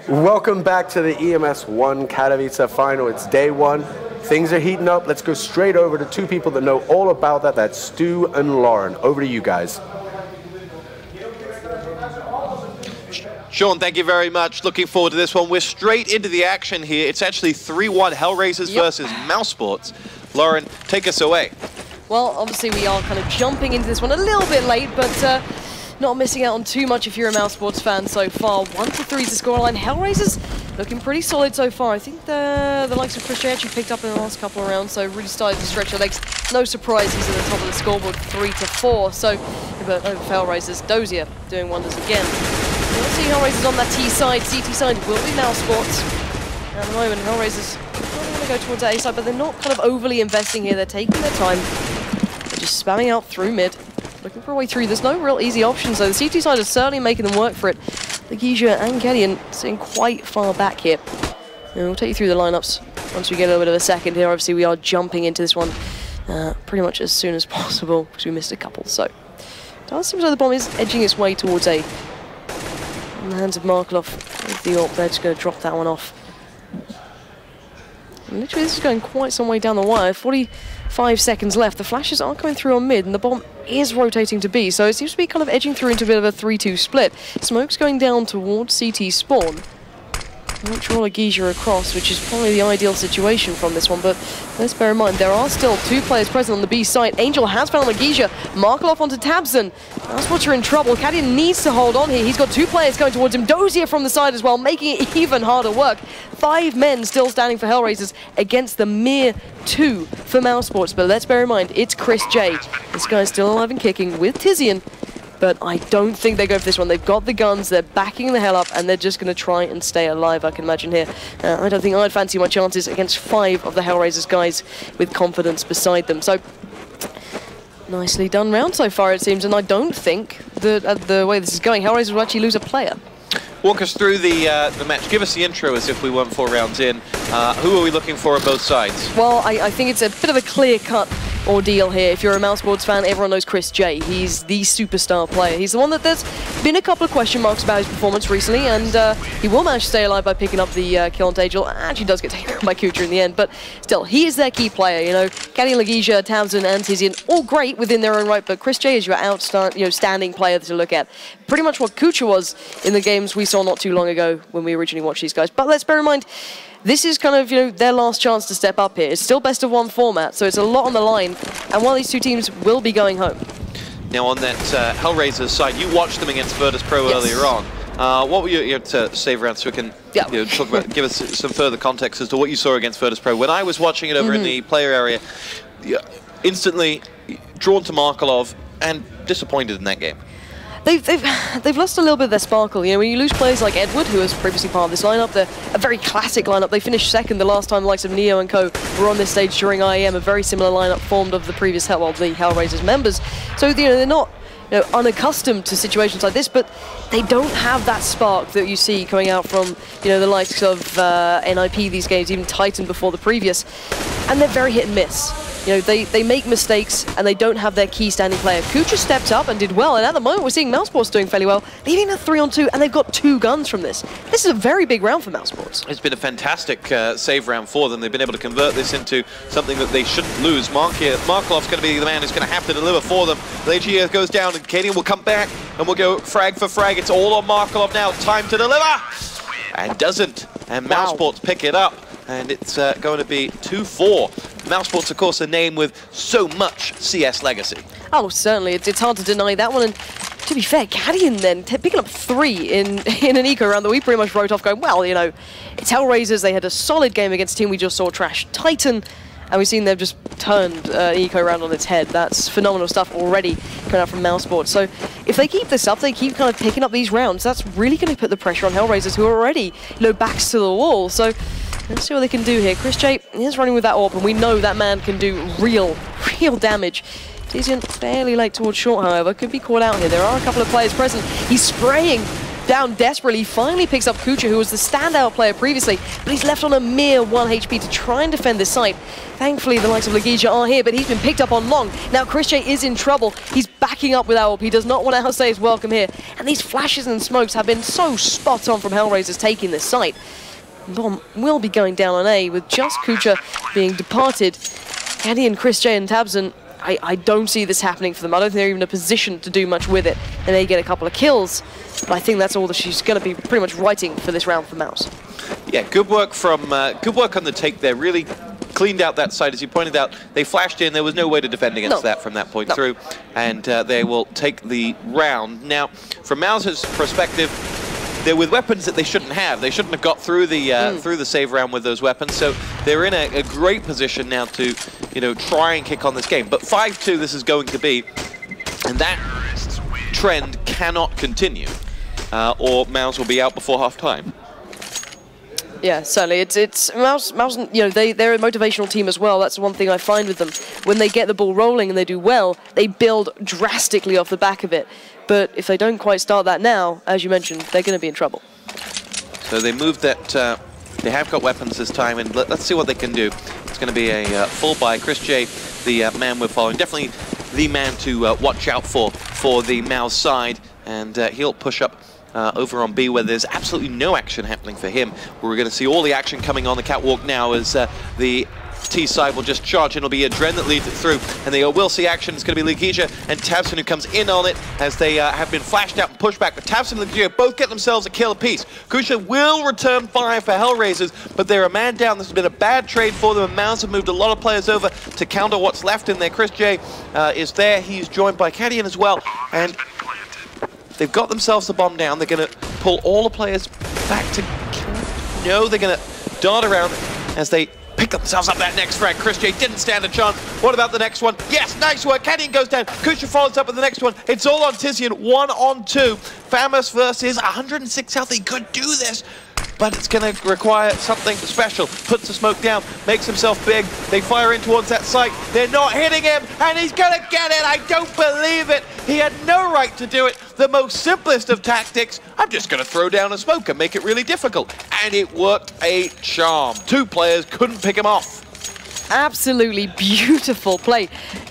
Welcome back to the EMS One Katowice final. It's day one. Things are heating up. Let's go straight over to two people that know all about that. That's Stu and Lauren. Over to you guys. Sean, thank you very much. Looking forward to this one. We're straight into the action here. It's actually 3-1 HellRaisers versus mousesports. Lauren, take us away. Well, obviously we are kind of jumping into this one a little bit late, but not missing out on too much if you're a mousesports fan so far. 1-3 is the scoreline. HellRaisers looking pretty solid so far. I think the likes of Chris J actually picked up in the last couple of rounds, so really started to stretch their legs. No surprise he's at the top of the scoreboard, 3-4. So, but over HellRaisers, Dozier doing wonders again. We'll see HellRaisers on that T side. CT side will be mousesports. At the moment, HellRaisers probably going to go towards that A side, but they're not kind of overly investing here. They're taking their time. They're just spamming out through mid, looking for a way through. There's no real easy options, though. The CT side is certainly making them work for it. Legisia and Gideon sitting quite far back here. And we'll take you through the lineups once we get a little bit of a second here. Obviously, we are jumping into this one pretty much as soon as possible because we missed a couple. So, it does seem like the bomb is edging its way towards A. In the hands of Markelov with the AWP, they're just going to drop that one off. And literally, this is going quite some way down the wire. 45 seconds left. The flashes are coming through on mid, and the bomb is rotating to B, so it seems to be kind of edging through into a bit of a 3-2 split. Smoke's going down towards CT spawn. Not sure Legisia across, which is probably the ideal situation from this one, but let's bear in mind, there are still two players present on the B side. Angel has found Legisia. Markelov onto Tabson. mousesports are in trouble. Kadian needs to hold on here. He's got two players going towards him. Dozier from the side as well, making it even harder work. 5 men still standing for HellRaisers against the mere 2 for mousesports, but let's bear in mind, it's Chris J. This guy's still alive and kicking with Tizian. But I don't think they go for this one. They've got the guns, they're backing the hell up, and they're just going to try and stay alive, I can imagine here. I don't think I'd fancy my chances against 5 of the HellRaisers guys with confidence beside them. So, nicely done round so far, it seems, and I don't think that the way this is going, HellRaisers will actually lose a player. Walk us through the match. Give us the intro as if we weren't 4 rounds in. Who are we looking for on both sides? Well, I think it's a bit of a clear-cut ordeal here. If you're a mousesports fan, everyone knows Chris J. He's the superstar player. He's the one that there's been a couple of question marks about his performance recently, and he will manage to stay alive by picking up the kill on Angel. Actually does get taken by Kucha in the end, but still, he is their key player. You know, Kadian, Legisia, Townsend, and Tizian, all great within their own right, but Chris J is your outstanding player to look at. Pretty much what Kucha was in the games we saw not too long ago when we originally watched these guys. But let's bear in mind, this is kind of, their last chance to step up here. It's still best of 1 format, so it's a lot on the line, and one of these two teams will be going home. Now on that HellRaisers side, you watched them against virtus.pro earlier on. What were you had to save around so we can talk about, give us some further context as to what you saw against virtus.pro? When I was watching it over in the player area, instantly drawn to Markelov and disappointed in that game. They've lost a little bit of their sparkle. You know, when you lose players like Edward, who was previously part of this lineup, they're a very classic lineup. They finished second the last time the likes of Neo and co were on this stage during IEM, a very similar lineup formed of the previous the HellRaisers members. So they're not unaccustomed to situations like this, but they don't have that spark that you see coming out from the likes of NIP these games, even Titan before the previous, and they're very hit and miss. They make mistakes and they don't have their key standing player. Kucha stepped up and did well, and at the moment we're seeing mousesports doing fairly well, leading a 3-on-2, and they've got 2 guns from this. This is a very big round for mousesports. It's been a fantastic save round for them. They've been able to convert this into something that they shouldn't lose. Markelov's going to be the man who's going to have to deliver for them. Legia goes down and Kadian will come back and we'll go frag for frag. It's all on Markelov now. Time to deliver! And doesn't. And mousesports pick it up. And it's going to be 2-4. mousesports, of course, a name with so much CS legacy. Oh, certainly. It's hard to deny that one. And to be fair, Kadian then picking up 3 in an eco round that we pretty much wrote off going, well, it's HellRaisers. They had a solid game against a team we just saw trash Titan. And we've seen they've just turned eco round on its head. That's phenomenal stuff already coming out from mousesports. So if they keep this up, they keep kind of picking up these rounds, that's really going to put the pressure on HellRaisers, who are already, backs to the wall. So let's see what they can do here. Chris J is running with that AWP, and we know that man can do real damage. Tizian fairly late towards short, however, could be caught out here. There are a couple of players present. He's spraying down desperately. He finally picks up Kucha, who was the standout player previously, but he's left on a mere 1 HP to try and defend this site. Thankfully, the likes of Legija are here, but he's been picked up on long. Now, ChrisJ is in trouble. He's backing up with Alp. He does not want to outstay his welcome here. And these flashes and smokes have been so spot on from HellRaisers taking this site. Bomb will be going down on A with just Kucha being departed. Kenny and ChrisJ and Tabson, I don't see this happening for them. I don't think they're even in a position to do much with it. And they get a couple of kills. But I think that's all that she's going to be pretty much writing for this round for Mouse. Yeah, good work from good work on the take there. Really cleaned out that side, as you pointed out. They flashed in. There was no way to defend against that from that point through, and they will take the round. Now, from Mouse's perspective, they're with weapons that they shouldn't have. They shouldn't have got through the save round with those weapons. So they're in a great position now to, try and kick on this game. But 5-2, this is going to be, and that trend cannot continue, or Mouse will be out before half time. Yeah, certainly. It's Mouse. They're a motivational team as well. That's one thing I find with them. When they get the ball rolling and they do well, they build drastically off the back of it. But if they don't quite start that now, as you mentioned, they're going to be in trouble. So they moved that. They have got weapons this time, and let's see what they can do. It's going to be a full buy. ChrisJ, the man we're following, definitely the man to watch out for the Mouse side, and he'll push up over on B, where there's absolutely no action happening for him. We're going to see all the action coming on the catwalk now as the T side will just charge. It'll be Adren that leads it through, and they will see action. It's going to be Legija and Tabson who comes in on it as they have been flashed out and pushed back. But Tabson and Legija both get themselves a kill apiece. Kucha will return fire for HellRaisers, but they're a man down. This has been a bad trade for them, and Mouse have moved a lot of players over to counter what's left in there. ChrisJ is there. He's joined by Cadian as well, and they've got themselves the bomb down. They're going to pull all the players back to... No, they're going to dart around as they pick themselves up that next frag. ChrisJ didn't stand a chance. What about the next one? Yes, nice work. Cadian goes down. Kucha follows up with the next one. It's all on Tizian, 1-on-2. Famous versus 106 health. He could do this, but it's going to require something special. Puts the smoke down, makes himself big. They fire in towards that site. They're not hitting him, and he's going to get it. I don't believe it. He had no right to do it. The most simplest of tactics. I'm just going to throw down a smoke and make it really difficult. And it worked a charm. Two players couldn't pick him off. Absolutely beautiful play.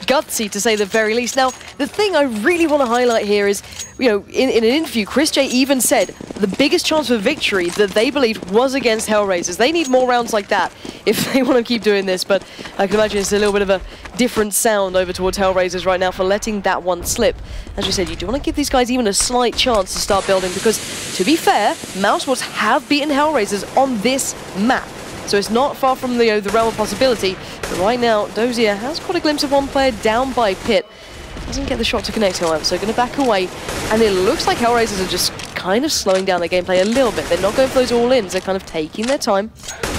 Gutsy, to say the very least. Now, the thing I really want to highlight here is, in an interview, ChrisJ even said the biggest chance for victory that they believed was against HellRaisers. They need more rounds like that if they want to keep doing this, but I can imagine it's a little bit of a different sound over towards HellRaisers right now for letting that one slip. As you said, you do want to give these guys even a slight chance to start building, because, to be fair, mousesports have beaten HellRaisers on this map. So it's not far from the realm of possibility. But right now, Dozier has caught a glimpse of one player down by Pit. Doesn't get the shot to connect, however, so going to back away. And it looks like HellRaisers are just kind of slowing down their gameplay a little bit. They're not going for those all-ins. They're kind of taking their time,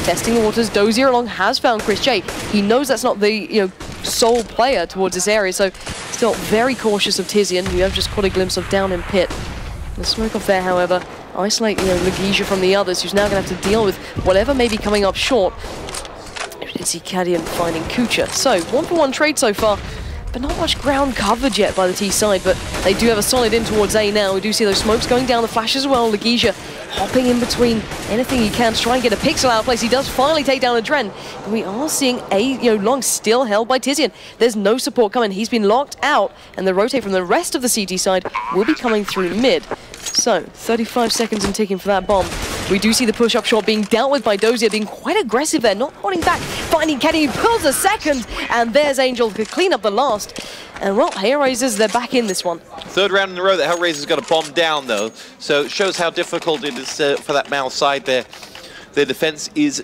testing the waters. Dozier along has found ChrisJ. He knows that's not the sole player towards this area, so still very cautious of Tizian, who have just caught a glimpse of down in Pit. The smoke off there, however, isolate Legija from the others, who's now going to have to deal with whatever may be coming up short. We did see Cadian finding Kucha. So, 1-for-1 trade so far, but not much ground covered yet by the T side, but they do have a solid in towards A now. We do see those smokes going down, the flash as well. Legija hopping in between anything he can to try and get a pixel out of place. He does finally take down Adren. And we are seeing A, long still held by Tizian. There's no support coming. He's been locked out, and the rotate from the rest of the CT side will be coming through mid. So, 35 seconds and ticking for that bomb. We do see the push-up shot being dealt with by Dozier, being quite aggressive there, not holding back, finding Kenny, who pulls a second, and there's Angel to clean up the last. And well, HellRaisers, they're back in this one. Third round in a row that HellRaisers got a bomb down, though, so it shows how difficult it is for that Mouse side there. Their defense is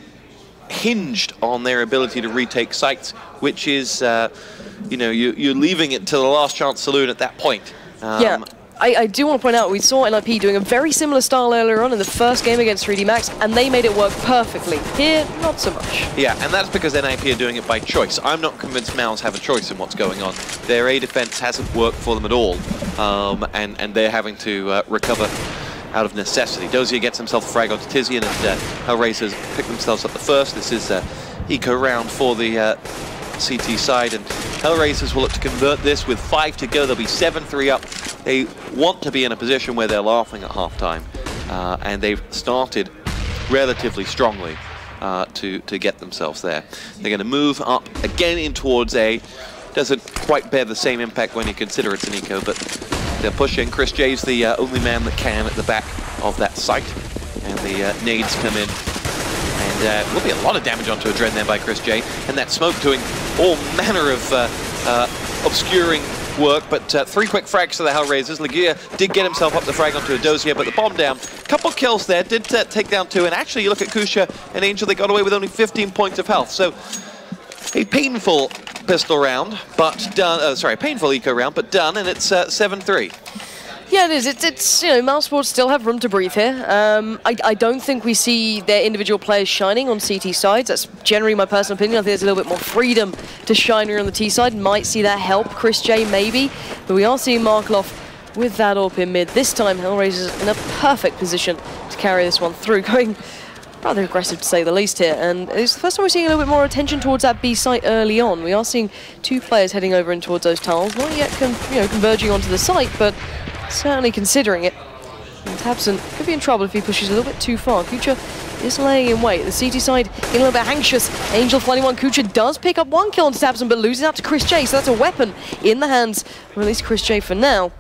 hinged on their ability to retake sites, which is, you're leaving it to the last chance saloon at that point. Yeah. I do want to point out, we saw NIP doing a very similar style earlier on in the first game against 3D Max, and they made it work perfectly. Here, not so much. Yeah, and that's because NIP are doing it by choice. I'm not convinced Mouse have a choice in what's going on. Their A defense hasn't worked for them at all, and they're having to recover out of necessity. Dozier gets himself a frag onto Tizian, and HellRaisers pick themselves up the first. This is eco round for the CT side, and HellRaisers will look to convert this with 5 to go. They'll be 7-3 up. They want to be in a position where they're laughing at halftime. and they've started relatively strongly to get themselves there. They're going to move up again in towards A. Doesn't quite bear the same impact when you consider it's an eco, but they're pushing. Chris J's the only man that can at the back of that site, and the nades come in. And will be a lot of damage onto Adren there by Chris J. And that smoke doing all manner of obscuring work, but 3 quick frags to the HellRaisers. Legia did get himself up the frag onto a Dozier, but the bomb down. Couple kills there, did take down 2, and actually you look at Kusha and Angel, they got away with only 15 points of health. So a painful pistol round, but done, sorry, painful eco round, but done, and it's 7-3. Yeah, it is. It's you know, mousesports still have room to breathe here. I don't think we see their individual players shining on CT sides. That's generally my personal opinion. I think there's a little bit more freedom to shine here on the T side. Might see that help Chris J maybe, but we are seeing Markloff with that AWP in mid. This time HellRaisers in a perfect position to carry this one through, going rather aggressive to say the least here, and it's the first time we're seeing a little bit more attention towards that B site early on. We are seeing 2 players heading over in towards those tunnels, not yet converging onto the site, but certainly considering it. And tabseN could be in trouble if he pushes a little bit too far. Kucha is laying in wait. The CT side getting a little bit anxious. Angel finding one. Kucha does pick up 1 kill onto tabseN, but loses out to Chris J, so that's a weapon in the hands of at least Chris J for now.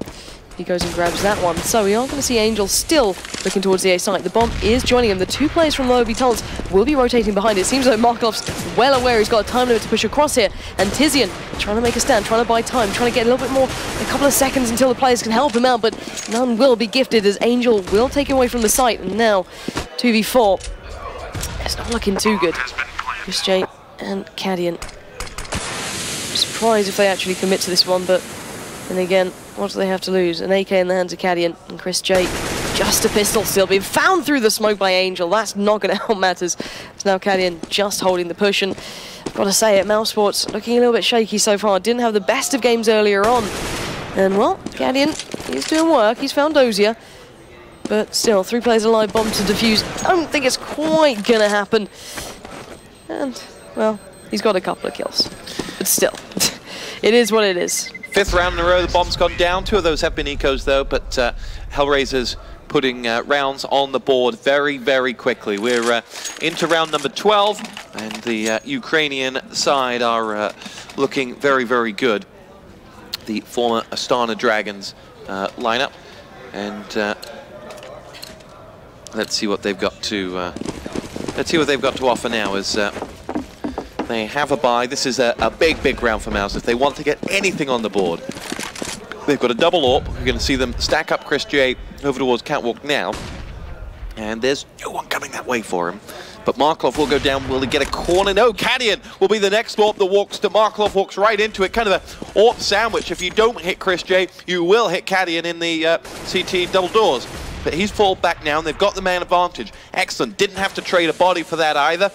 He goes and grabs that one. So we are going to see Angel still looking towards the A site. The bomb is joining him. The 2 players from lower B tunnels will be rotating behind. It seems like Markloff's well aware he's got a time limit to push across here. And Tizian trying to make a stand, trying to buy time, trying to get a little bit more, a couple of seconds until the players can help him out, but none will be gifted as Angel will take him away from the site. And now 2v4. It's not looking too good. Chris J and Cadian. Surprised if they actually commit to this one, but then again, what do they have to lose? An AK in the hands of Cadian, and Chris J, just a pistol still being found through the smoke by Angel. That's not going to help matters. It's now Cadian just holding the push, and I've got to say it, mousesports looking a little bit shaky so far. Didn't have the best of games earlier on. And well, Cadian, he's doing work. He's found Dozier. But still, 3 players alive, bomb to defuse. I don't think it's quite going to happen. And, well, he's got a couple of kills. But still, it is what it is. 5th round in a row, the bomb's gone down. 2 of those have been ecos though, but HellRaisers putting rounds on the board very, very quickly. We're into round number 12, and the Ukrainian side are looking very, very good. The former Astana Dragons lineup, and let's see what they've got to offer now. As they have a bye. This is a big, big round for Mouse if they want to get anything on the board. They've got a double AWP. We're going to see them stack up Chris J over towards Catwalk now. And there's no one coming that way for him. But Markloff will go down. Will he get a corner? No, Cadian will be the next AWP that walks to Markloff, walks right into it. Kind of a AWP sandwich. If you don't hit Chris J, you will hit Cadian in the CT double doors. But he's falled back now, and they've got the man advantage. Excellent. Didn't have to trade a body for that either.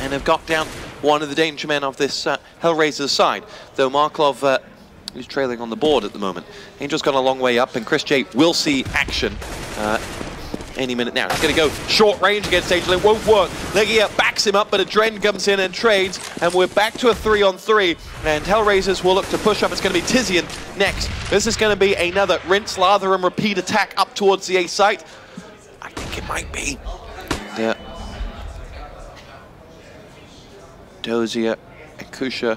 And they've got down one of the danger men of this HellRaisers side, though Markloff is trailing on the board at the moment. Angel's gone a long way up, and Chris J will see action any minute now. He's going to go short range against Angel. It won't work. Legia backs him up, but Adren comes in and trades, and we're back to a 3-on-3, and HellRaisers will look to push up. It's going to be Tizian next. This is going to be another rinse, lather, and repeat attack up towards the A site. I think it might be. Yeah. Dozier and Kusha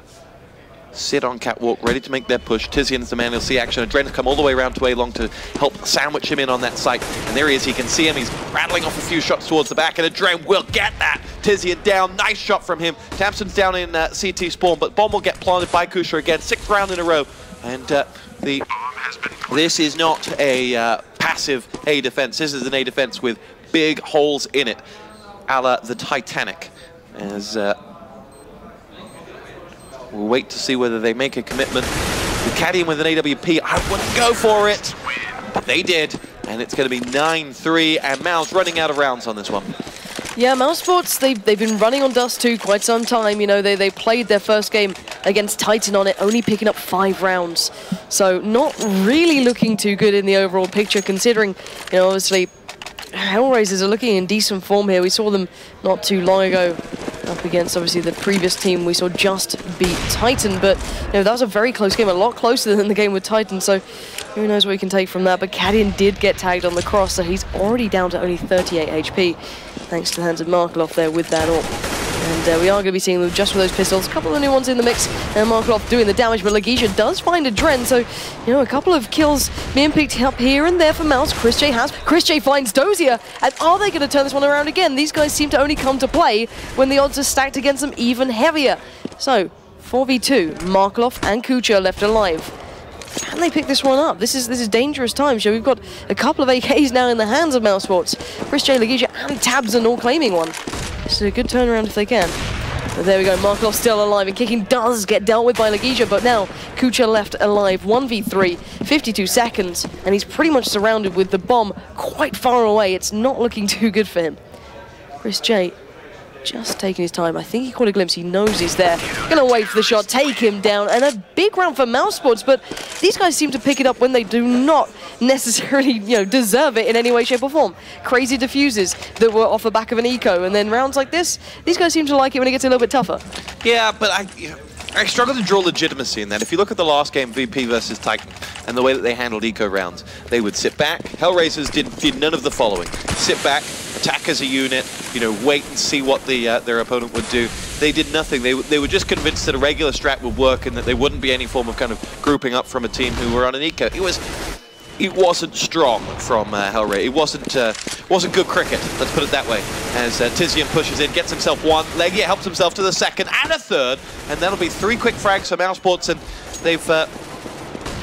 sit on Catwalk, ready to make their push. Tizian's the man who'll see action. Adren's come all the way around to A-Long to help sandwich him in on that site. And there he is, he can see him. He's rattling off a few shots towards the back, and Adren will get that. Tizian down, nice shot from him. tabseN's down in CT spawn, but bomb will get planted by Kusha again. 6th round in a row. And this is not a passive A defense. This is an A defense with big holes in it, a la the Titanic. As we'll wait to see whether they make a commitment. With Cadian with an AWP, I wouldn't go for it, but they did, and it's going to be 9-3, and Mouse running out of rounds on this one. Yeah, mousesports, they've been running on Dust 2 quite some time. You know, they played their first game against Titan on it, only picking up 5 rounds. So not really looking too good in the overall picture, considering, you know, obviously HellRaisers are looking in decent form here. We saw them not too long ago up against obviously the previous team we saw just beat Titan, but you know, that was a very close game, a lot closer than the game with Titan, so who knows what we can take from that. But Kadian did get tagged on the cross, so he's already down to only 38 HP, thanks to the hands of Markelov there with that AWP. And we are going to be seeing them just with those pistols. A couple of new ones in the mix, and Markelov doing the damage, but Legisha does find a Dren, so, you know, a couple of kills being picked up here and there for Mouse. Chris J finds Dozier, and are they going to turn this one around again? These guys seem to only come to play when the odds are stacked against them even heavier. So, 4v2, Markelov and Kucha left alive. Can they pick this one up? This is dangerous times. So we've got a couple of AKs now in the hands of mousesports. Chris J, Legisha, and Tabson all claiming one. This is a good turnaround if they can. But there we go, Markelov still alive, and kicking does get dealt with by Legisha, but now Kucha left alive, 1v3, 52 seconds, and he's pretty much surrounded with the bomb quite far away. It's not looking too good for him. Chris J just taking his time. I think he caught a glimpse. He knows he's there. Gonna wait for the shot, take him down, and a big round for mousesports, but these guys seem to pick it up when they do not necessarily, you know, deserve it in any way, shape, or form. Crazy diffuses that were off the back of an eco, and then rounds like this, these guys seem to like it when it gets a little bit tougher. Yeah, but I struggle to draw legitimacy in that. If you look at the last game, VP versus Titan, and the way that they handled eco rounds, they would sit back. HellRaisers did none of the following. Sit back, attack as a unit, you know, wait and see what their opponent would do. They did nothing. They were just convinced that a regular strat would work and that there wouldn't be any form of kind of grouping up from a team who were on an eco. It wasn't strong from HellRaisers. It wasn't good cricket, let's put it that way. As Tizian pushes in, gets himself one, Legia helps himself to the second and a third, and that'll be 3 quick frags for mousesports, and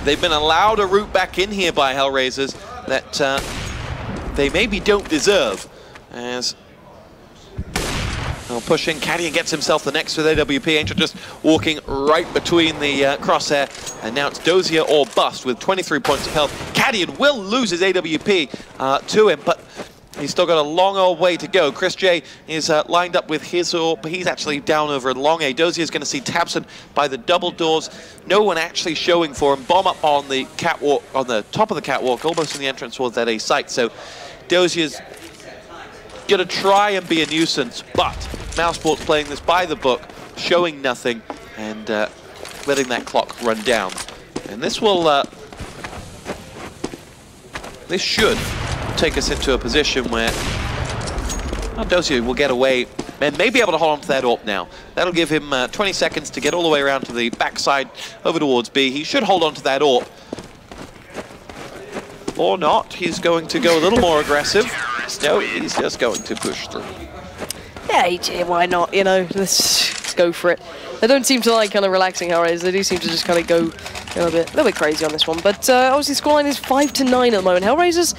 they've been allowed a route back in here by HellRaisers that they maybe don't deserve. As they'll push in, Kadian gets himself the next with AWP. Angel just walking right between the crosshair, and now it's Dozier or bust with 23 points of health. Kadian will lose his AWP to him, but he's still got a long old way to go. Chris J is lined up with his AWP, but he's actually down over at long A. Dozier is going to see Tabson by the double doors. No one actually showing for him. Bomb up on the catwalk, on the top of the catwalk, almost in the entrance towards that A site. So Dozier's going to try and be a nuisance, but mousesports playing this by the book, showing nothing, and letting that clock run down. And this will, this should take us into a position where Dozier will get away and may be able to hold on to that AWP now. That'll give him 20 seconds to get all the way around to the backside over towards B. He should hold on to that AWP. Or not. He's going to go a little more aggressive. No, he's just going to push through. Yeah, why not? You know, let's go for it. They don't seem to like kind of relaxing HellRaisers. They do seem to just kind of go a little bit crazy on this one. But obviously, scoreline is 5-9 at the moment. HellRaisers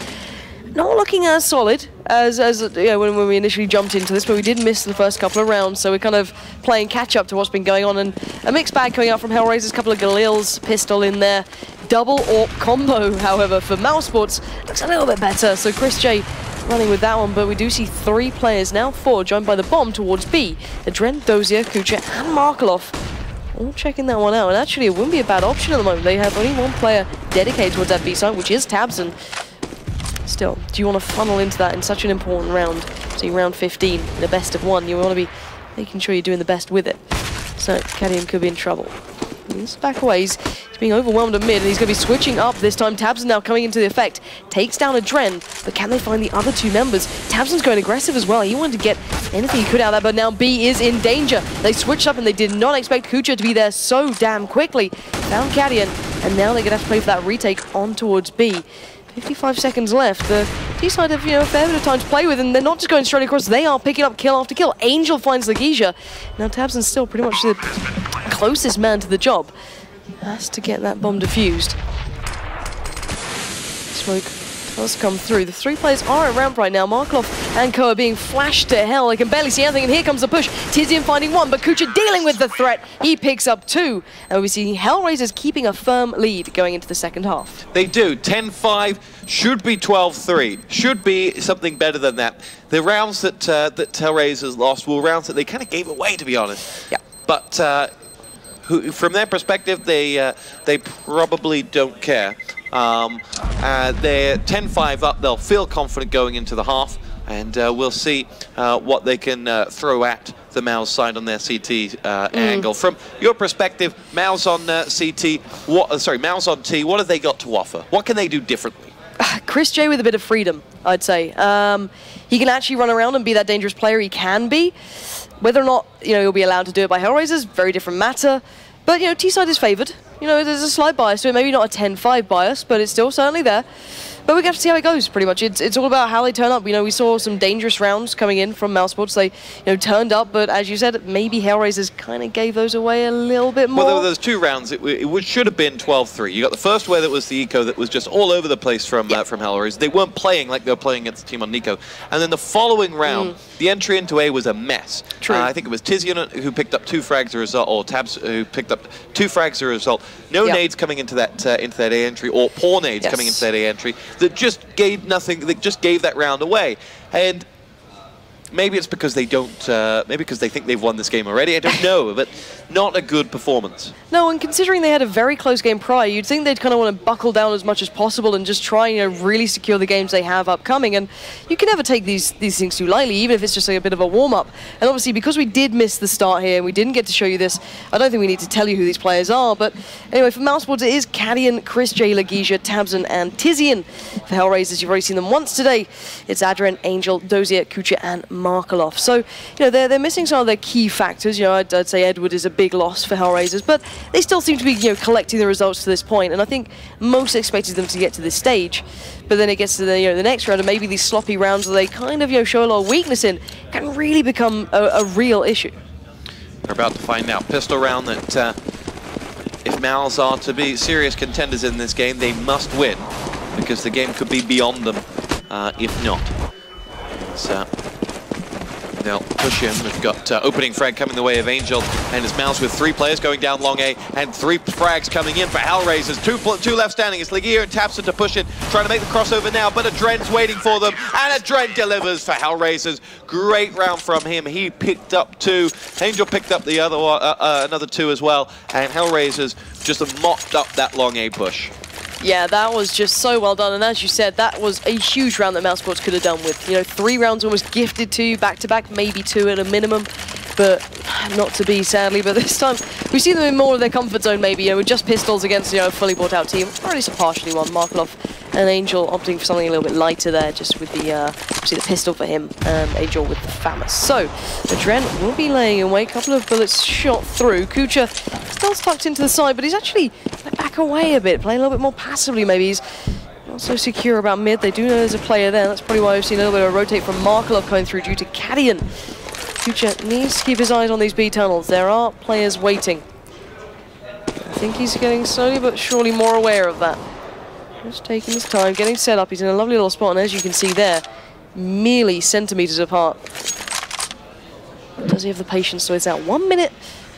not looking as solid as you know, when we initially jumped into this, but we did miss the first couple of rounds, so we're kind of playing catch up to what's been going on. And a mixed bag coming out from HellRaisers, a couple of Galil's pistol in there. Double AWP combo, however, for mousesports looks a little bit better. So Chris J running with that one, but we do see 3 players, now 4, joined by the bomb towards B. Adren, Dozier, Kucha, and Markelov all checking that one out. And actually, it wouldn't be a bad option at the moment. They have only 1 player dedicated towards that B site, which is Tabson. Still, do you want to funnel into that in such an important round? So round 15, in a best of 1, you want to be making sure you're doing the best with it. So Kadian could be in trouble. He's back away, he's being overwhelmed at mid, and he's going to be switching up this time. Tabson now coming into the effect, takes down a Dren, but can they find the other 2 members? Tabson's going aggressive as well. He wanted to get anything he could out of that, but now B is in danger. They switched up and they did not expect Kucha to be there so damn quickly. Found Kadian, and now they're going to have to play for that retake on towards B. 55 seconds left. The D-side have, you know, a fair bit of time to play with, and they're not just going straight across. They are picking up kill after kill. Angel finds Legisha. Now Tabson's still pretty much the closest man to the job. Has to get that bomb defused. Smoke does come through. The 3 players are at ramp right now. Markelov and Ko are being flashed to hell. They can barely see anything, and here comes the push. Tizian finding 1, but Kucha dealing with the threat. He picks up 2, and we see HellRaisers keeping a firm lead going into the second half. They do. 10-5, should be 12-3, should be something better than that. The rounds that HellRaisers lost were rounds that they kind of gave away, to be honest. Yeah. But from their perspective, they probably don't care. They're 10-5 up. They'll feel confident going into the half, and we'll see what they can throw at the Mouse side on their CT angle. From your perspective, Mouse on CT, Mouse on T, what have they got to offer? What can they do differently? Chris J with a bit of freedom, I'd say. He can actually run around and be that dangerous player he can be. Whether or not, he'll be allowed to do it by HellRaisers, very different matter. But, T-side is favoured. There's a slight bias to it. Maybe not a 10-5 bias, but it's still certainly there. But we're going to have to see how it goes, pretty much. It's all about how they turn up. We saw some dangerous rounds coming in from mousesports. They, turned up, but as you said, maybe HellRaisers kind of gave those away a little bit more. Well, there was 2 rounds. It should have been 12-3. You got the first where that was the eco that was just all over the place from HellRaisers. They weren't playing like they were playing against the team on Nico. And then the following round, the entry into A was a mess. True. I think it was Tizian who picked up 2 frags as a result, or Tabs who picked up 2 frags as a result. No nades coming into that A entry, or poor nades coming into that A entry that just gave nothing. They just gave that round away. And maybe it's because they don't, maybe because they think they've won this game already, I don't know, but not a good performance. No, and considering they had a very close game prior, you'd think they'd kind of want to buckle down as much as possible and just try and really secure the games they have upcoming. And you can never take these things too lightly, even if it's just like a bit of a warm-up. And obviously, because we did miss the start here and we didn't get to show you this, I don't think we need to tell you who these players are. But anyway, for mousesports, it is Cadian, Chris J, Lagisha, Tabson, and Tizian. For HellRaisers, you've already seen them once today. It's Adren, Angel, Dozier, Kucha, and Markelov. So, they're missing some of their key factors. I'd say Edward is a big loss for HellRaisers, but they still seem to be, collecting the results to this point, and I think most expected them to get to this stage. But then it gets to the, the next round, and maybe these sloppy rounds where they kind of, show a lot of weakness in, can really become a real issue. We're about to find out. Pistol round that, if Mals are to be serious contenders in this game, they must win, because the game could be beyond them if not. So they'll push him. We've got opening frag coming the way of Angel, and his Mouse with 3 players going down long A, and 3 frags coming in for HellRaisers. 2 left standing. It's Lagier and Tapson to push it, trying to make the crossover now, but Adren's waiting for them, and Adren delivers for HellRaisers. Great round from him. He picked up 2. Angel picked up the other one, another 2 as well, and HellRaisers just mopped up that long A push. Yeah, that was just so well done, and as you said, that was a huge round that mousesports could have done with. 3 rounds almost gifted to you back-to-back, maybe 2 at a minimum, but not to be, sadly. But this time, we see them in more of their comfort zone, maybe, with just pistols against, a fully bought-out team, or at least a partially one. Markelov and Angel opting for something a little bit lighter there, just with the, obviously the pistol for him, and Angel with the FAMAS. So, Adren will be laying away, a couple of bullets shot through. Kucha still tucked into the side, but he's actually back away a bit, playing a little bit more passively maybe. He's not so secure about mid. They do know there's a player there. That's probably why we've seen a little bit of a rotate from Markelov coming through due to Cadian. Kucha needs to keep his eyes on these B tunnels. There are players waiting. I think he's getting slowly but surely more aware of that. Just taking his time, getting set up. He's in a lovely little spot, and as you can see there, merely centimeters apart. Does he have the patience to wait out? 1 minute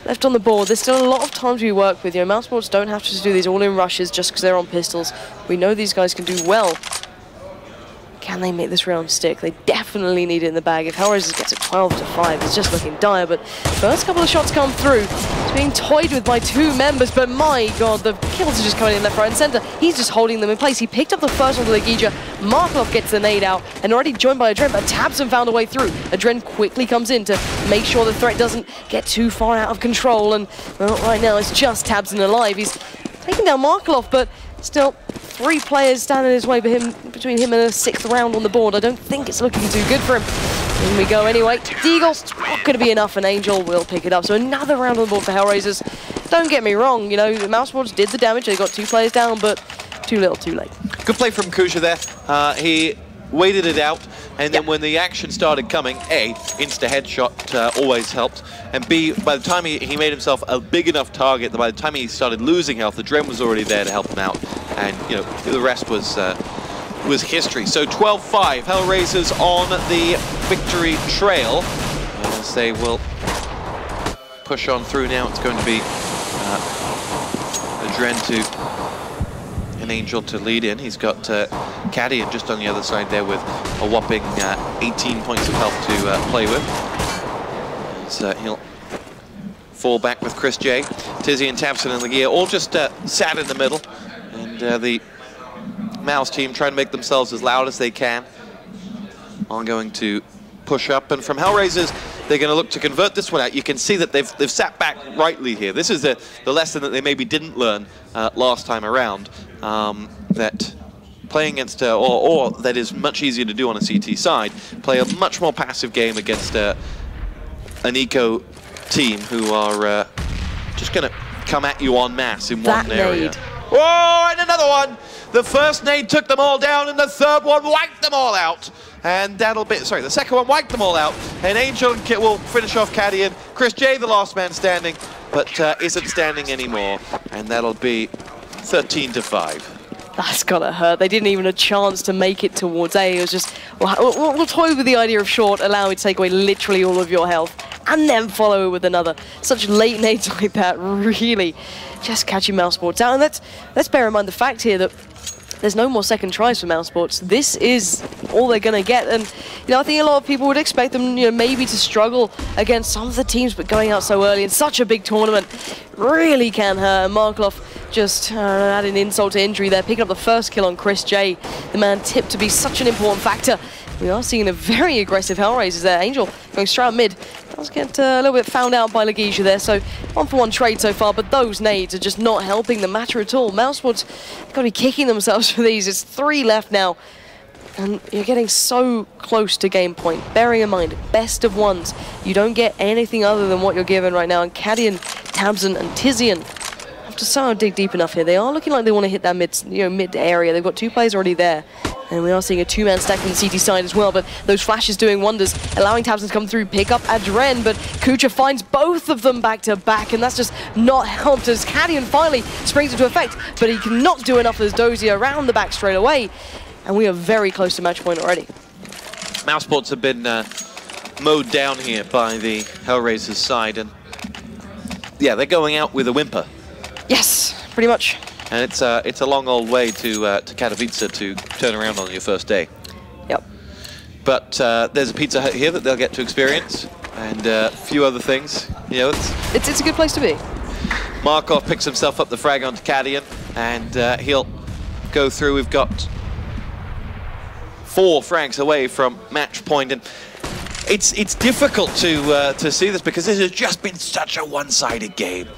left on the board. There's still a lot of time to be worked with. Mousesports don't have to do these all-in rushes just because they're on pistols. We know these guys can do well. Can they make this round stick? They definitely need it in the bag. If HellRaisers gets it 12-5, it's just looking dire. But first couple of shots come through. It's being toyed with by 2 members, but my god, the kills are just coming in left, right, and center. He's just holding them in place. He picked up the first one to Lagisha. Markelov gets the nade out, and already joined by Adren, but Tabson found a way through. Adren quickly comes in to make sure the threat doesn't get too far out of control, and well, right now it's just Tabson alive. He's taking down Markelov, but still 3 players standing in his way between him and a 6th round on the board. I don't think it's looking too good for him. In we go anyway. Deagle's not going to be enough, and Angel will pick it up. So another round on the board for HellRaisers. Don't get me wrong, the mousesports did the damage. They got 2 players down, but too little, too late. Good play from Kuja there. He waited it out, and then when the action started coming, A, insta-headshot always helped, and B, by the time he made himself a big enough target, that by the time he started losing health, the Dren was already there to help him out, and the rest was history. So 12-5, HellRaisers on the victory trail, as they will push on through now. It's going to be the Dren to an Angel to lead in. He's got Cadian just on the other side there with a whopping 18 points of health to play with. So he'll fall back with Chris J. Tizian, Tabson, and Lagia all just sat in the middle, and the Mouse team trying to make themselves as loud as they can. Are going to push up, and from HellRaisers, they're going to look to convert this one out. You can see that they've sat back rightly here. This is the lesson that they maybe didn't learn last time around, that playing against, or that is much easier to do on a CT side, play a much more passive game against an eco team who are just going to come at you en masse in one area. Whoa, and another one! The first nade took them all down, and the third one wiped them all out. And that'll be, sorry, the second one wiped them all out. And Angel will finish off Caddy, and Chris J, the last man standing, but isn't standing anymore. And that'll be 13-5. That's gotta hurt. They didn't even have a chance to make it towards A. It was just, we'll toy with the idea of short, allow it to take away literally all of your health, and then follow it with another. Such late nades like that really just catching mousesports out. And let's bear in mind the fact here that there's no more second tries for mousesports. This is all they're going to get. And, you know, I think a lot of people would expect them, you know, maybe to struggle against some of the teams, but going out so early in such a big tournament really can hurt. Markloff just adding insult to injury there, picking up the first kill on Chris J, the man tipped to be such an important factor. We are seeing a very aggressive HellRaisers there. Angel going straight mid. Does get a little bit found out by Lagisha there, so 1-for-1 trade so far, but those nades are just not helping the matter at all. mousesports got to be kicking themselves for these. It's 3 left now, and you're getting so close to game point. Bearing in mind, best of ones. You don't get anything other than what you're given right now, and Cadian, Tamsin, and Tizian have to somehow dig deep enough here. They are looking like they want to hit that mid area. They've got 2 players already there. And we are seeing a 2-man stack from the CT side as well, but those flashes doing wonders, allowing Tamsin to come through, pick up Adren, but Kucha finds both of them back to back, and that's just not helped as Cadian finally springs into effect, but he cannot do enough as Dozier around the back straight away, and we are very close to match point already. mousesports have been mowed down here by the HellRaisers side, and yeah, they're going out with a whimper. Yes, pretty much. And it's a long old way to Katowice to turn around on your first day. Yep. But there's a Pizza Hut here that they'll get to experience, and a few other things. You know, it's a good place to be. Markov picks himself up the frag onto Cadian, and he'll go through. We've got 4 frags away from match point, and it's difficult to see this because this has just been such a one-sided game.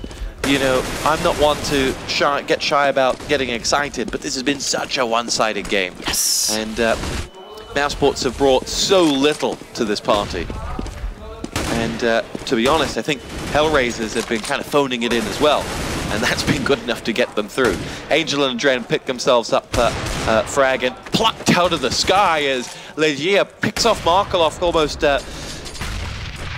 You know, I'm not one to get shy about getting excited, but this has been such a one-sided game. Yes. And mousesports have brought so little to this party. And to be honest, I think HellRaisers have been kind of phoning it in as well. And that's been good enough to get them through. Angel and Adren pick themselves up frag and plucked out of the sky as Legia picks off Markov almost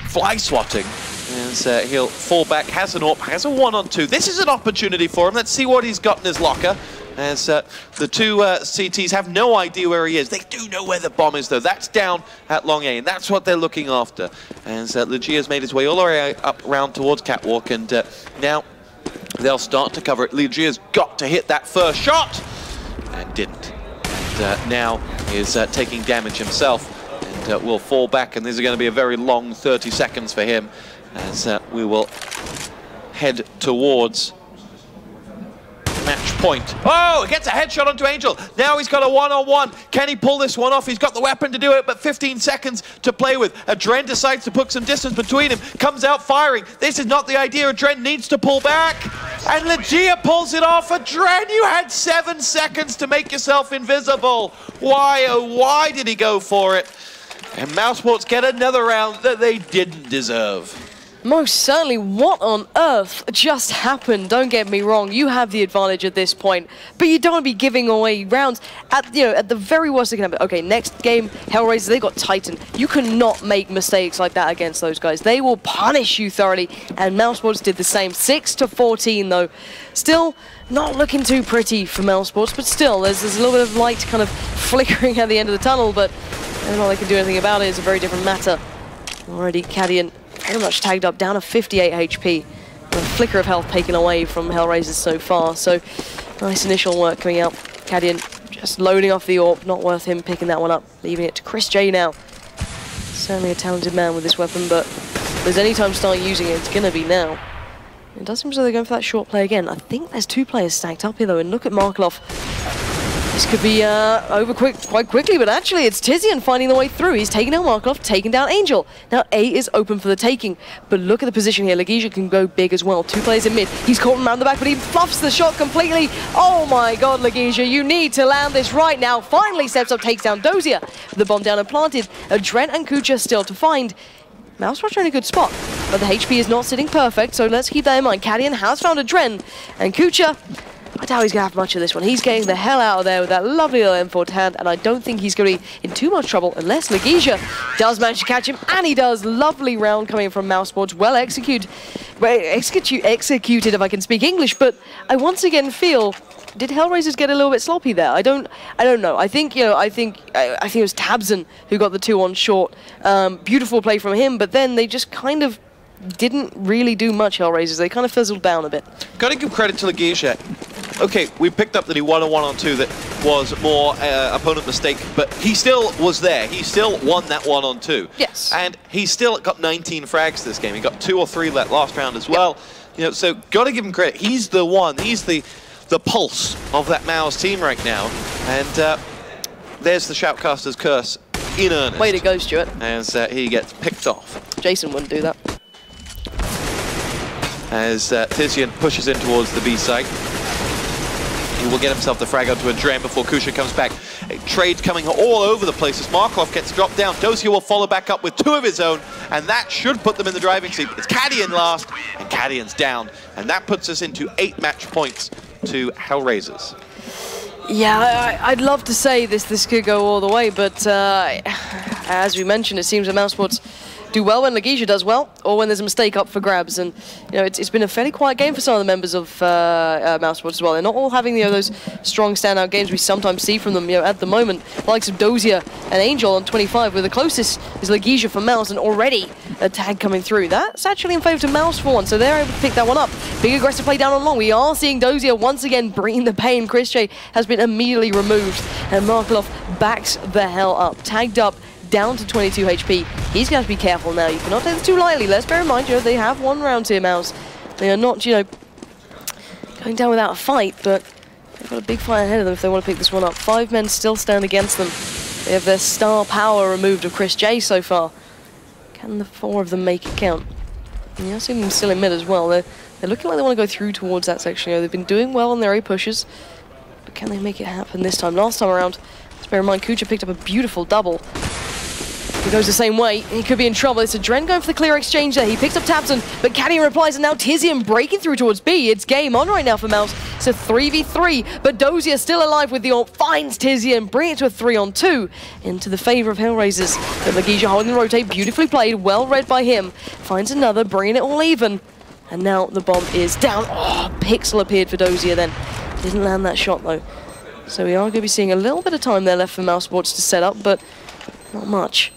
fly swatting. As he'll fall back, has an AWP, has a 1-on-2. This is an opportunity for him. Let's see what he's got in his locker. As the 2 CTs have no idea where he is. They do know where the bomb is, though. That's down at long A, and that's what they're looking after. As Legia's made his way all the way up round towards Catwalk, and now they'll start to cover it. Legia's got to hit that first shot, and didn't. And now is taking damage himself, and will fall back, and this is going to be a very long 30 seconds for him. As we will head towards match point. Oh, gets a headshot onto Angel. Now he's got a 1-on-1. Can he pull this one off? He's got the weapon to do it, but 15 seconds to play with. Adren decides to put some distance between him. Comes out firing. This is not the idea. Adren needs to pull back. And Legia pulls it off. Adren, you had 7 seconds to make yourself invisible. Why, oh, why did he go for it? And mousesports get another round that they didn't deserve. Most certainly, what on earth just happened? Don't get me wrong, you have the advantage at this point, but you don't want to be giving away rounds at the very worst that can happen. Okay, next game, HellRaisers, they got Titan. You cannot make mistakes like that against those guys. They will punish you thoroughly, and mousesports did the same. 6-14 though. Still not looking too pretty for mousesports, but still, there's a little bit of light kind of flickering at the end of the tunnel, but I don't know if they can do anything about it. It's a very different matter. Already Cadian very much tagged up, down to 58 HP. A flicker of health taken away from HellRaisers so far, so nice initial work coming out. Cadian just loading off the AWP, not worth him picking that one up, leaving it to Chris J now. Certainly a talented man with this weapon, but if there's any time to start using it, it's going to be now. It does seem as though they're going for that short play again. I think there's 2 players stacked up here though, and look at Markov. This could be over quite quickly, but actually it's Tizian finding the way through. He's taking down Markov, taking down Angel. Now A is open for the taking, but look at the position here. Legesia can go big as well. 2 players in mid. He's caught him around the back, but he fluffs the shot completely. Oh my god, Legesia, you need to land this right now. Finally steps up, takes down Dozier. The bomb down and planted. Drent and Kucha still to find. mousesports are in a good spot, but the HP is not sitting perfect, so let's keep that in mind. Cadian has found a Dren, and Kucha, I doubt he's going to have much of this one. He's getting the hell out of there with that lovely little M4 to hand, and I don't think he's going to be in too much trouble unless Legesia does manage to catch him, and he does. Lovely round coming from mousesports, well executed, if I can speak English, but I once again feel, did HellRaisers get a little bit sloppy there? I don't know. I think it was Tabson who got the 2 on short. Beautiful play from him, but then they just kind of didn't really do much, HellRaisers. They kind of fizzled down a bit. Got to give credit to Legesia. Okay, we picked up that he won a 1-on-2 that was more opponent mistake, but he still was there. He still won that 1-on-2. Yes. And he still got 19 frags this game. He got 2 or 3 that last round as well. You know, so got to give him credit. He's the one. He's the pulse of that Mouse team right now. And there's the Shoutcaster's curse in earnest. Way to go, Stuart. As he gets picked off. Jason wouldn't do that. As Tizian pushes in towards the B site. He will get himself the frag onto a Dren before Kucha comes back. Trades coming all over the place as Markov gets dropped down. Dozier will follow back up with 2 of his own, and that should put them in the driving seat. It's Cadian last, and Cadian's down. And that puts us into 8 match points to HellRaisers. Yeah, I'd love to say this could go all the way, but as we mentioned, it seems that mousesports do well when Legesia does well, or when there's a mistake up for grabs. And you know, it's been a fairly quiet game for some of the members of mousesports as well. They're not all having those strong standout games we sometimes see from them. At the moment, the likes of Dozier and Angel on 25, where the closest is Legesia for Mouse, and already a tag coming through. That's actually in favour to Mouse for one, so they're able to pick that one up. Big aggressive play down on long. We are seeing Dozier once again bringing the pain. Chris J has been immediately removed, and Markelov backs the hell up. Tagged up, down to 22 HP. He's going to have to be careful now. You cannot take this too lightly. Let's bear in mind, they have 1 round here, Mouse. They are not, going down without a fight, but they've got a big fight ahead of them if they want to pick this one up. 5 men still stand against them. They have their star power removed of Chris J so far. Can the 4 of them make it count? And you're seeing them still in mid as well. They're looking like they want to go through towards that section. They've been doing well on their A pushes, but can they make it happen this time? Last time around, let's bear in mind, Kucha picked up a beautiful double. He goes the same way, he could be in trouble. It's a Dren going for the clear exchange there. He picks up Tabson, but Cadian replies, and now Tizian breaking through towards B. It's game on right now for Mouse. It's a 3v3, but Dozier still alive with the ult, finds Tizian, bring it to a 3-on-2 into the favour of HellRaisers. But Legesia holding the rotate, beautifully played, well read by him. Finds another, bringing it all even. And now the bomb is down. Oh, Pixel appeared for Dozier then. Didn't land that shot though. So we are going to be seeing a little bit of time there left for mousesports to set up, but not much.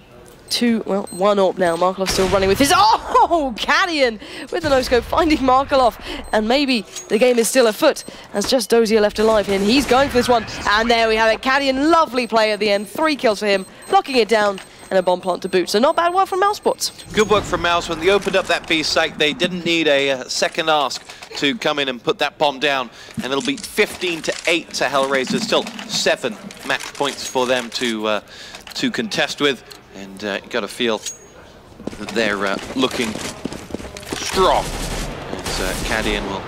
1 up now. Markelov still running with his... Oh! Cadian with the no-scope finding Markelov. And maybe the game is still afoot as just Dozier left alive. And he's going for this one. And there we have it. Cadian, lovely play at the end. 3 kills for him. Locking it down. And a bomb plant to boot. So not bad work from mousesports. Good work from Mouse. When they opened up that B site, they didn't need a second ask to come in and put that bomb down. And it'll be 15-8 to HellRaisers. Still 7 match points for them to contest with. And you got to feel that they're looking strong. As Cadian will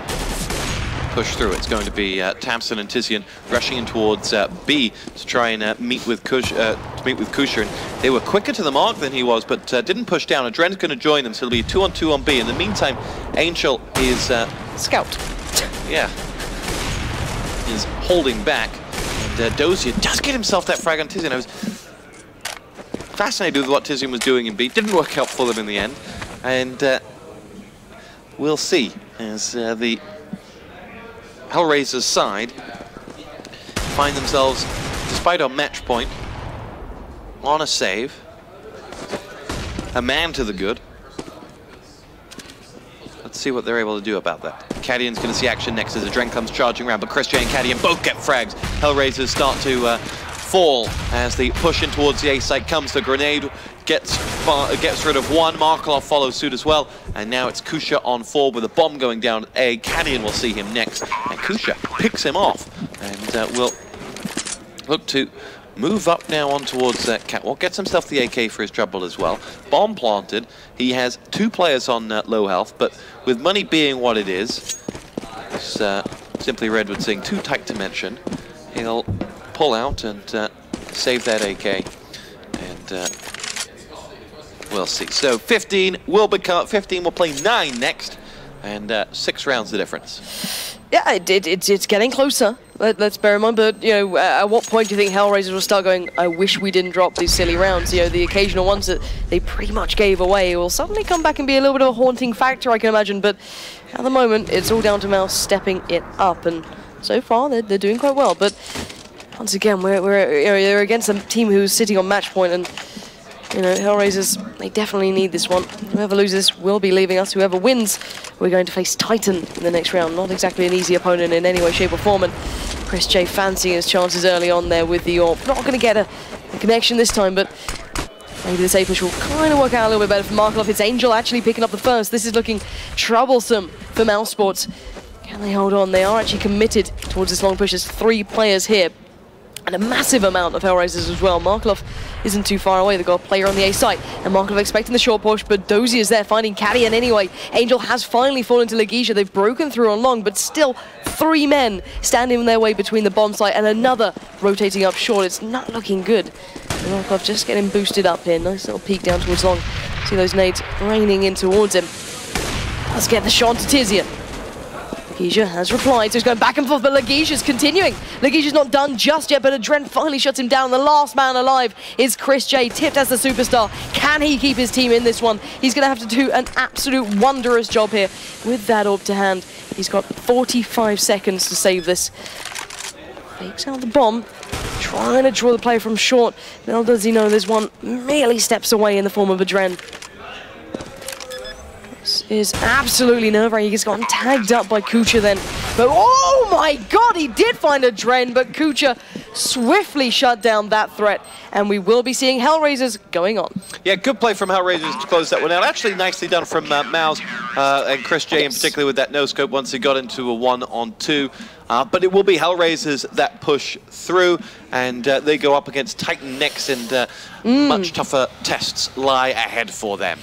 push through. It's going to be Tabson and Tizian rushing in towards B to try and meet with Kucha. And they were quicker to the mark than he was, but didn't push down. And Dren's going to join them, so it'll be 2-on-2 on B. In the meantime, Angel is scout. Yeah, is holding back. And Dozier does get himself that frag on Tizian. I was fascinated with what Tizian was doing in B. Didn't work out for them in the end. And we'll see as the HellRaisers side find themselves, despite our match point, on a save. A man to the good. Let's see what they're able to do about that. Cadian's going to see action next as the Dren comes charging around, but Chris J and Cadian both get frags. HellRaisers start to fall as the push in towards the A site comes. The grenade gets rid of one. Markelov follows suit as well. And now it's Kucha on 4 with a bomb going down A. Cadian will see him next. And Kucha picks him off and will look to move up now on towards Catwalk, gets himself the AK for his trouble as well. Bomb planted. He has 2 players on low health, but with money being what it is, Simply Redwood saying too tight to mention. He'll pull out and save that AK, and we'll see. So 15 will play 9 next, and 6 rounds the difference. Yeah, it's getting closer. Let's bear in mind, but you know, at what point do you think HellRaisers will start going, I wish we didn't drop these silly rounds? You know, the occasional ones that they pretty much gave away will suddenly come back and be a little bit of a haunting factor, I can imagine. But at the moment, it's all down to Mouse stepping it up, and so far they're doing quite well. But once again, we're against a team who's sitting on match point, and you know, HellRaisers, they definitely need this one. Whoever loses will be leaving us. Whoever wins, we're going to face Titan in the next round. Not exactly an easy opponent in any way, shape or form. And Chris J fancying his chances early on there with the AWP. Not going to get a connection this time, but maybe this A-push will kind of work out a little bit better for Markov. It's Angel actually picking up the first. This is looking troublesome for mousesports. Can they hold on? They are actually committed towards this long push. There's 3 players here, and a massive amount of HellRaisers as well. Markov isn't too far away. They've got a player on the A site, and Markov expecting the short push, but Dozy is there finding Caddy, and anyway, Angel has finally fallen to Legisha. They've broken through on long, but still 3 men standing in their way between the bomb site and another rotating up short. It's not looking good. Markov just getting boosted up here. Nice little peek down towards long. See those nades raining in towards him. Let's get the shot to Tizia. Legisha has replied, so he's going back and forth, but Legisha's continuing. Legisha's not done just yet, but Adren finally shuts him down. The last man alive is Chris J, tipped as the superstar. Can he keep his team in this one? He's going to have to do an absolute wondrous job here with that AWP to hand. He's got 45 seconds to save this. Fakes out the bomb, trying to draw the play from short. Little does he know there's one merely steps away in the form of Adren. Is absolutely nerve-wracking. He gets gotten tagged up by Kucha then. But oh my god, he did find a Dren, but Kucha swiftly shut down that threat, and we will be seeing HellRaisers going on. Yeah, good play from HellRaisers to close that one out. Actually nicely done from Mouse and Chris J in particular with that no-scope once he got into a 1-on-2. But it will be HellRaisers that push through, and they go up against Titan next, and much tougher tests lie ahead for them.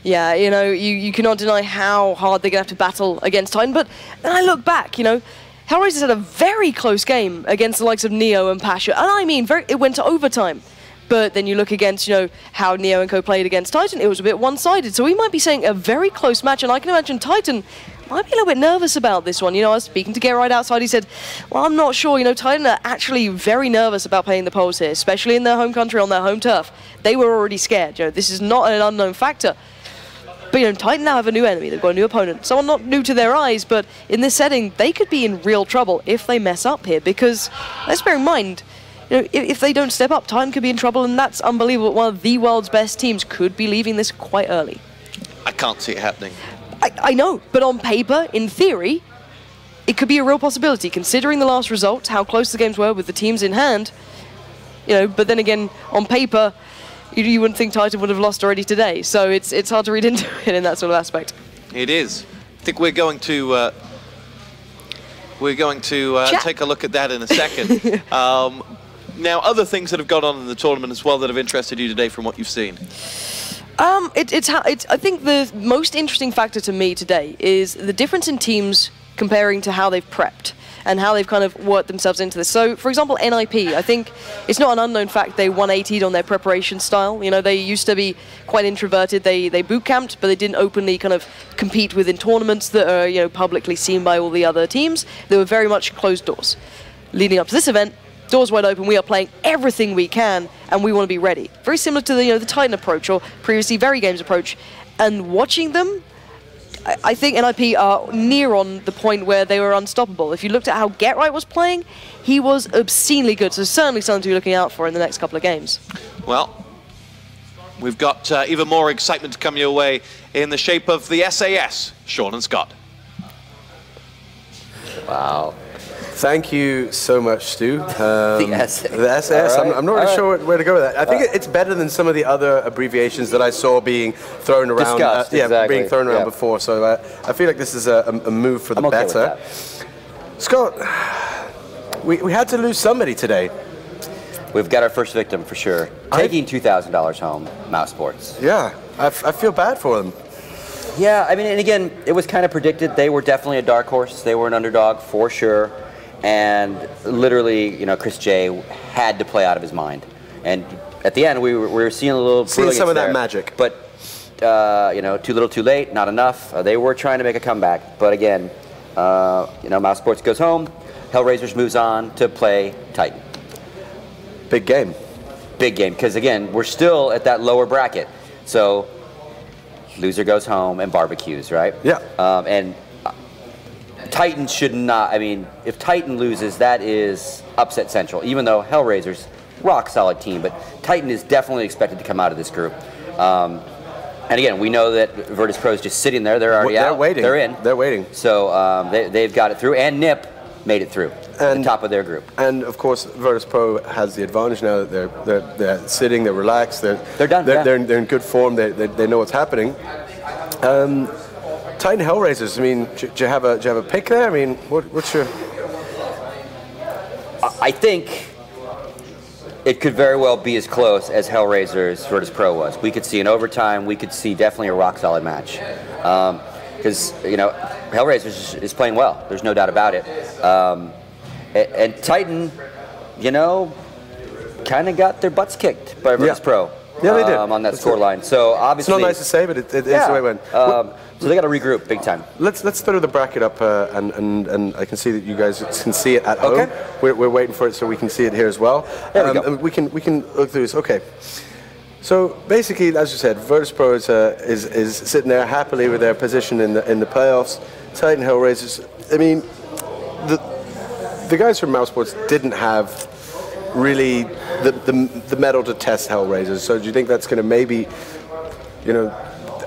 Yeah, you know, you cannot deny how hard they're going to have to battle against Titan, but then I look back, you know, HellRaisers had a very close game against the likes of Neo and Pasha, and I mean, it went to overtime. But then you look against, you know, how Neo and Co played against Titan, it was a bit one-sided, so we might be saying a very close match, and I can imagine Titan might be a little bit nervous about this one. You know, I was speaking to Get Right Outside, he said, well, I'm not sure, you know, Titan are actually very nervous about playing the Poles here, especially in their home country, on their home turf. They were already scared, you know, this is not an unknown factor. But, you know, Titan now have a new enemy. They've got a new opponent. Someone not new to their eyes, but in this setting, they could be in real trouble if they mess up here. Because, let's bear in mind, you know, if they don't step up, Titan could be in trouble, and that's unbelievable. One of the world's best teams could be leaving this quite early. I can't see it happening. I know, but on paper, in theory, it could be a real possibility, considering the last result, how close the games were with the teams in hand. You know, but then again, on paper, you wouldn't think Titan would have lost already today, so it's hard to read into it in that sort of aspect. It is. I think we're going to take a look at that in a second. Now, other things that have gone on in the tournament as well that have interested you today from what you've seen. I think the most interesting factor to me today is the difference in teams comparing to how they've prepped and how they've kind of worked themselves into this. So, for example, NIP, I think it's not an unknown fact they 180'd on their preparation style. You know, they used to be quite introverted. They boot camped, but they didn't openly kind of compete within tournaments that are, you know, publicly seen by all the other teams. They were very much closed doors. Leading up to this event, doors wide open, we are playing everything we can, and we want to be ready. Very similar to the, you know, the Titan approach, or previously Very Games approach. And watching them, I think NIP are near on the point where they were unstoppable. If you looked at how Get Right was playing, he was obscenely good, so certainly something to be looking out for in the next couple of games. Well, we've got even more excitement to come your way in the shape of the SAS, Sean and Scott. Wow. Thank you so much, Stu. The SAS. Right. I'm not really sure where to go with that. I think it's better than some of the other abbreviations that I saw being thrown around. Discussed, exactly. Being thrown around before. So I feel like this is a move for the better. Scott, we had to lose somebody today. we've got our first victim for sure. Taking $2,000 home, mousesports. Yeah, I feel bad for them. Yeah, I mean, and again, it was kind of predicted. They were definitely a dark horse. They were an underdog for sure. And literally, you know, Chris J had to play out of his mind. And at the end, we were seeing a little some of that there, magic. But, you know, too little, too late, not enough. They were trying to make a comeback. But again, you know, mousesports goes home. HellRaisers moves on to play Titan. Big game. Big game, because again, we're still at that lower bracket. So, loser goes home and barbecues, right? Yeah. And Titan should not, I mean, if Titan loses, that is upset central, even though HellRaisers, rock solid team, but Titan is definitely expected to come out of this group. And again, we know that virtus.pro is just sitting there. They're already out. They're waiting. They're in. They're waiting. So they've got it through, and NIP made it through at the top of their group. And of course, virtus.pro has the advantage now that they're sitting, they're relaxed, they're done. They're in good form. They know what's happening. Titan HellRaisers. I mean, do you have a pick there? I mean, what's your? I think it could very well be as close as HellRaisers virtus.pro was. We could see an overtime. We could see definitely a rock solid match. Because you know, HellRaisers is playing well. There's no doubt about it. And Titan, you know, kind of got their butts kicked by virtus.pro. Yeah, they did. On that scoreline. So obviously, it's not nice to say, but it is the way it went. So they got to regroup big time. Let's throw the bracket up, and I can see that you guys can see it at home. We're waiting for it so we can see it here as well. There we go. And we can look through this. Okay. So basically, as you said, virtus.pro is sitting there happily with their position in the playoffs. Titan HellRaisers. I mean, the guys from mousesports didn't have really the metal to test HellRaisers. So do you think that's going to maybe, you know,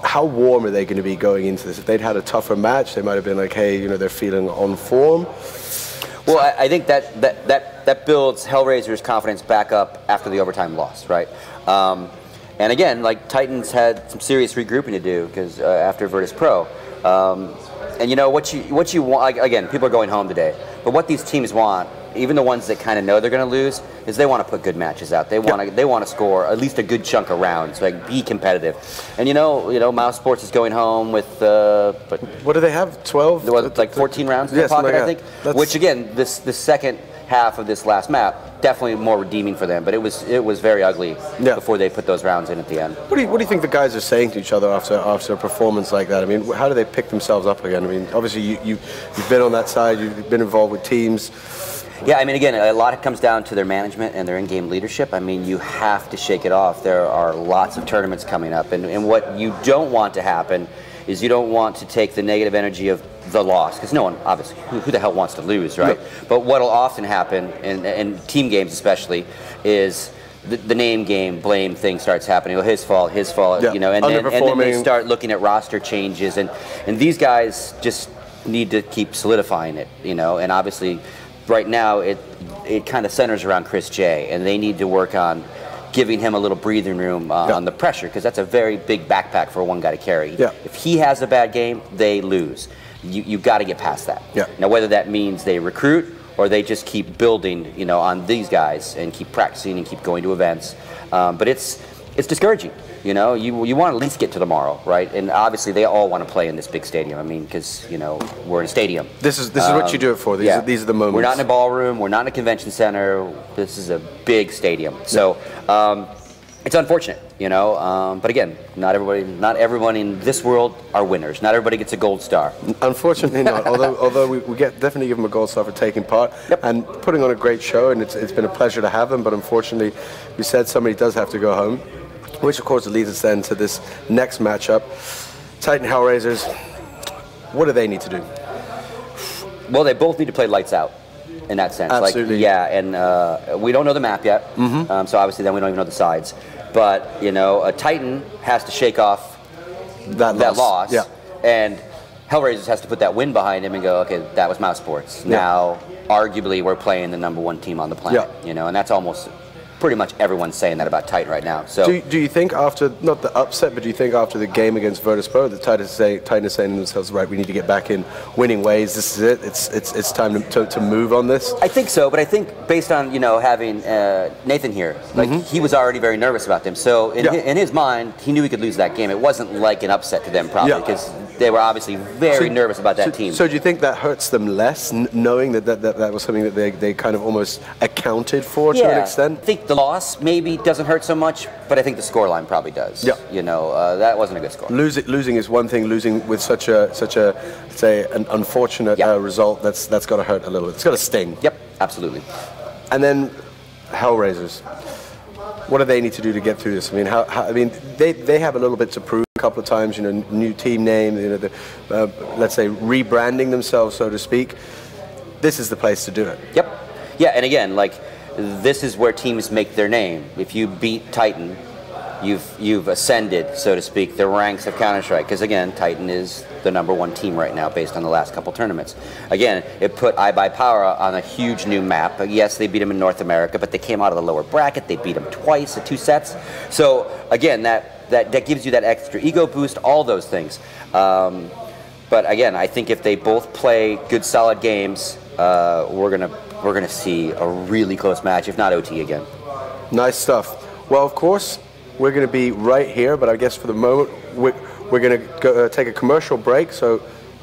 how warm are they going to be going into this? If they'd had a tougher match, they might have been like, hey, you know, they're feeling on form. Well, I think that builds HellRaisers' confidence back up after the overtime loss, right? And again, like Titans had some serious regrouping to do because after virtus.pro. And you know what you want, again, people are going home today, but what these teams want, even the ones that kind of know they're going to lose, is they want to put good matches out. They want to score at least a good chunk of rounds, like be competitive. And you know, mousesports is going home with what do they have? 12? Like 14 rounds in their pocket, I think. Which again, this second half of this last map definitely more redeeming for them. But it was very ugly before they put those rounds in at the end. What do you think the guys are saying to each other after a performance like that? I mean, how do they pick themselves up again? I mean, obviously you've been on that side. You've been involved with teams. Yeah, I mean, again, a lot comes down to their management and their in-game leadership. I mean, you have to shake it off. There are lots of tournaments coming up, and what you don't want to happen is you don't want to take the negative energy of the loss, because no one, obviously, who the hell wants to lose, right? No. But what will often happen, in team games especially, is the name game blame thing starts happening. Well, his fault, you know, and then they start looking at roster changes, and these guys just need to keep solidifying it, you know, and obviously, right now, it kind of centers around Chris J, and they need to work on giving him a little breathing room on the pressure, because that's a very big backpack for one guy to carry. Yeah. If he has a bad game, they lose. You got to get past that. Yeah. Now, whether that means they recruit or they just keep building, you know, on these guys and keep practicing and keep going to events, but it's discouraging. You know, you want to at least get to tomorrow, right? And obviously, they all want to play in this big stadium. I mean, because you know we're in a stadium. This is what you do it for. These are the moments. We're not in a ballroom. We're not in a convention center. This is a big stadium. So it's unfortunate, you know. But again, not everyone in this world are winners. Not everybody gets a gold star. Unfortunately, not. Although we definitely give them a gold star for taking part and putting on a great show, and it's been a pleasure to have them. But unfortunately, you said somebody does have to go home. Which, of course, leads us then to this next matchup. Titan HellRaisers, what do they need to do? Well, they both need to play lights out in that sense. Absolutely. Like, yeah, and we don't know the map yet, so obviously then we don't even know the sides. But, you know, a Titan has to shake off that loss. Yeah. And HellRaisers has to put that win behind him and go, okay, that was mousesports. Yeah. Now, arguably, we're playing the #1 team on the planet, you know, and that's almost pretty much everyone's saying that about Titan right now. So do you think after, not the upset, but do you think after the game against virtus.pro, the Titan is saying to themselves, right, we need to get back in winning ways, this is it, it's time to move on this? I think so, but I think based on, you know, having Nathan here, like, he was already very nervous about them. So in his mind, he knew he could lose that game. It wasn't like an upset to them, probably, because they were obviously very nervous about that team. So do you think that hurts them less, knowing that was something that they kind of almost accounted for to an extent? I think the loss maybe doesn't hurt so much, but I think the scoreline probably does. Yeah. You know, that wasn't a good score. Losing is one thing. Losing with such a say an unfortunate result, that's got to hurt a little bit. It's got to sting. Yep, absolutely. And then HellRaisers. What do they need to do to get through this? I mean, they have a little bit to prove. A couple of times, you know, new team name, you know, let's say rebranding themselves, so to speak. This is the place to do it. Yep. Yeah, and again, like, this is where teams make their name. If you beat Titan, you've ascended, so to speak, the ranks of Counter-Strike. Because again, Titan is the #1 team right now based on the last couple tournaments. Again, it put iBuyPower on a huge new map. Yes, they beat them in North America, but they came out of the lower bracket. They beat them twice at 2 sets. So again, that gives you that extra ego boost, all those things. But again, I think if they both play good, solid games, we're gonna see a really close match, if not OT again. Nice stuff. Well, of course, we're going to be right here, but I guess for the moment, we're going to go, take a commercial break. So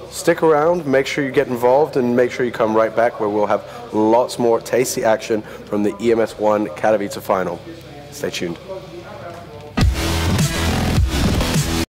stick around, make sure you get involved, and make sure you come right back, where we'll have lots more tasty action from the EMS One Katowice final. Stay tuned.